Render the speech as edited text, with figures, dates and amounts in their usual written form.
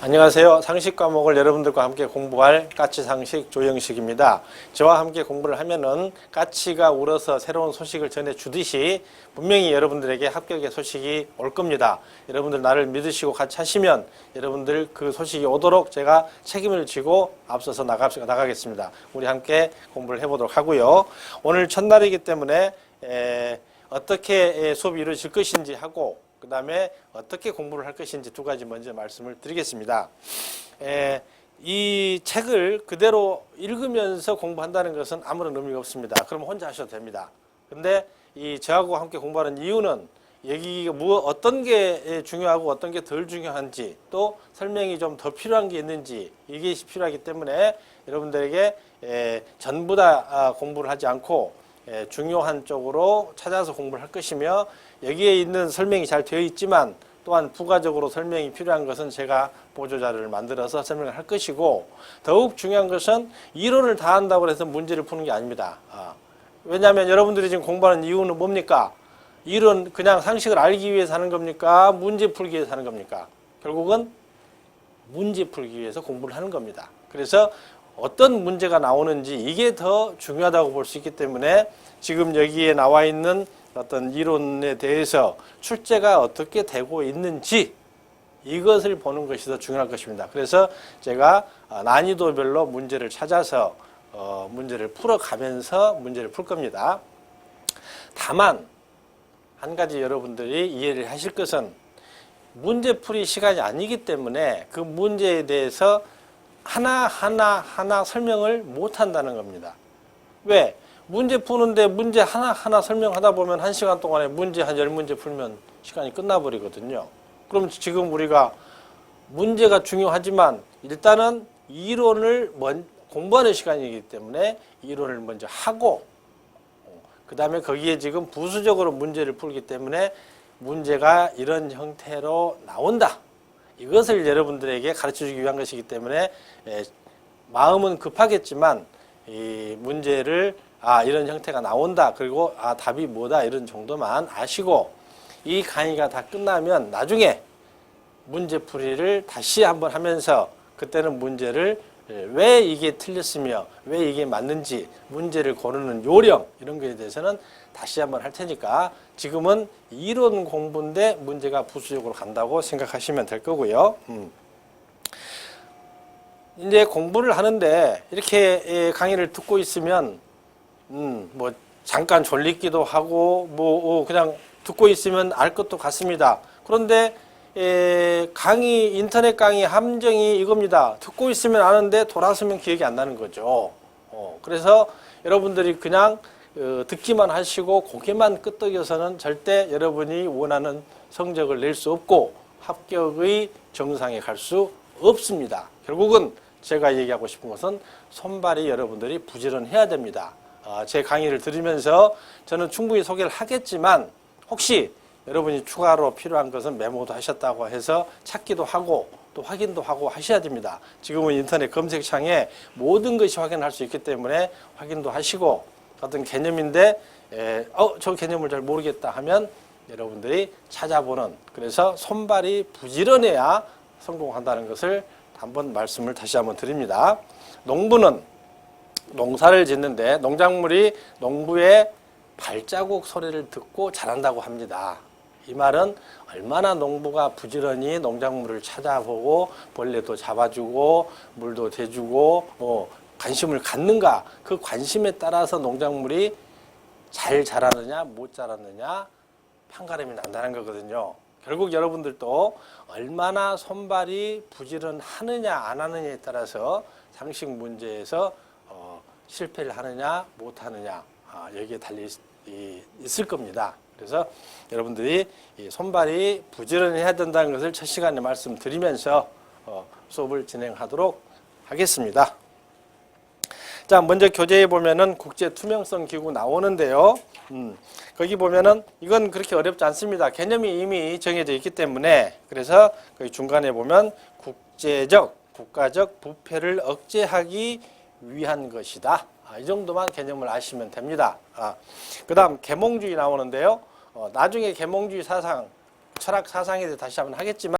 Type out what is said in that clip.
안녕하세요. 상식 과목을 여러분들과 함께 공부할 까치상식 조영식입니다. 저와 함께 공부를 하면은 까치가 울어서 새로운 소식을 전해주듯이 분명히 여러분들에게 합격의 소식이 올 겁니다. 여러분들 나를 믿으시고 같이 하시면 여러분들 그 소식이 오도록 제가 책임을 지고 앞서서 나가겠습니다. 우리 함께 공부를 해보도록 하고요. 오늘 첫날이기 때문에 어떻게 수업이 이루어질 것인지 하고 그 다음에 어떻게 공부를 할 것인지 두 가지 먼저 말씀을 드리겠습니다. 이 책을 그대로 읽으면서 공부한다는 것은 아무런 의미가 없습니다. 그럼 혼자 하셔도 됩니다. 근데 이 저하고 함께 공부하는 이유는 여기 어떤 게 중요하고 어떤 게 덜 중요한지 또 설명이 좀 더 필요한 게 있는지 이게 필요하기 때문에 여러분들에게 전부 다 공부를 하지 않고 중요한 쪽으로 찾아서 공부를 할 것이며 여기에 있는 설명이 잘 되어 있지만 또한 부가적으로 설명이 필요한 것은 제가 보조자료를 만들어서 설명을 할 것이고 더욱 중요한 것은 이론을 다 한다고 해서 문제를 푸는 게 아닙니다. 왜냐하면 여러분들이 지금 공부하는 이유는 뭡니까? 이론 그냥 상식을 알기 위해서 하는 겁니까? 문제 풀기 위해서 하는 겁니까? 결국은 문제 풀기 위해서 공부를 하는 겁니다. 그래서 어떤 문제가 나오는지 이게 더 중요하다고 볼 수 있기 때문에 지금 여기에 나와 있는 어떤 이론에 대해서 출제가 어떻게 되고 있는지 이것을 보는 것이 더 중요할 것입니다. 그래서 제가 난이도별로 문제를 찾아서 문제를 풀어가면서 문제를 풀 겁니다. 다만 한 가지 여러분들이 이해를 하실 것은 문제풀이 시간이 아니기 때문에 그 문제에 대해서 하나 설명을 못 한다는 겁니다. 왜? 문제 푸는데 문제 하나 설명하다 보면 1시간 동안에 문제 한 10문제 풀면 시간이 끝나버리거든요. 그럼 지금 우리가 문제가 중요하지만 일단은 이론을 공부하는 시간이기 때문에 이론을 먼저 하고 그 다음에 거기에 지금 부수적으로 문제를 풀기 때문에 문제가 이런 형태로 나온다. 이것을 여러분들에게 가르쳐주기 위한 것이기 때문에 마음은 급하겠지만 이 문제를 이런 형태가 나온다. 그리고 답이 뭐다. 이런 정도만 아시고 이 강의가 다 끝나면 나중에 문제풀이를 다시 한번 하면서 그때는 문제를 왜 이게 틀렸으며 왜 이게 맞는지 문제를 고르는 요령 이런 거에 대해서는 다시 한번 할 테니까 지금은 이론 공부인데 문제가 부수적으로 간다고 생각하시면 될 거고요. 이제 공부를 하는데 이렇게 강의를 듣고 있으면 뭐 잠깐 졸리기도 하고 그냥 듣고 있으면 알 것도 같습니다. 그런데 인터넷 강의 함정이 이겁니다. 듣고 있으면 아는데 돌아서면 기억이 안 나는 거죠. 그래서 여러분들이 그냥 듣기만 하시고 고개만 끄덕여서는 절대 여러분이 원하는 성적을 낼 수 없고 합격의 정상에 갈 수 없습니다. 결국은 제가 얘기하고 싶은 것은 손발이 여러분들이 부지런해야 됩니다. 제 강의를 들으면서 저는 충분히 소개를 하겠지만 혹시 여러분이 추가로 필요한 것은 메모도 하셨다고 해서 찾기도 하고 또 확인도 하고 하셔야 됩니다. 지금은 인터넷 검색창에 모든 것이 확인할 수 있기 때문에 확인도 하시고 어떤 개념인데 저 개념을 잘 모르겠다 하면 여러분들이 찾아보는 그래서 손발이 부지런해야 성공한다는 것을 한번 말씀을 다시 한번 드립니다. 농부는 농사를 짓는데 농작물이 농부의 발자국 소리를 듣고 자란다고 합니다. 이 말은 얼마나 농부가 부지런히 농작물을 찾아보고 벌레도 잡아주고 물도 대주고 관심을 갖는가 그 관심에 따라서 농작물이 잘 자라느냐 못 자라느냐 판가름이 난다는 거거든요. 결국 여러분들도 얼마나 손발이 부지런하느냐 안 하느냐에 따라서 상식 문제에서 실패를 하느냐 못하느냐 여기에 달려 있을 겁니다. 그래서 여러분들이 이 손발이 부지런해야 된다는 것을 첫 시간에 말씀드리면서 수업을 진행하도록 하겠습니다. 자, 먼저 교재에 보면은 국제투명성기구 나오는데요. 거기 보면은 이건 그렇게 어렵지 않습니다. 개념이 이미 정해져 있기 때문에 그래서 거기 중간에 보면 국가적 부패를 억제하기 위한 것이다. 이 정도만 개념을 아시면 됩니다. 그 다음 계몽주의 나오는데요. 나중에 계몽주의 사상, 철학 사상에 대해 다시 한번 하겠지만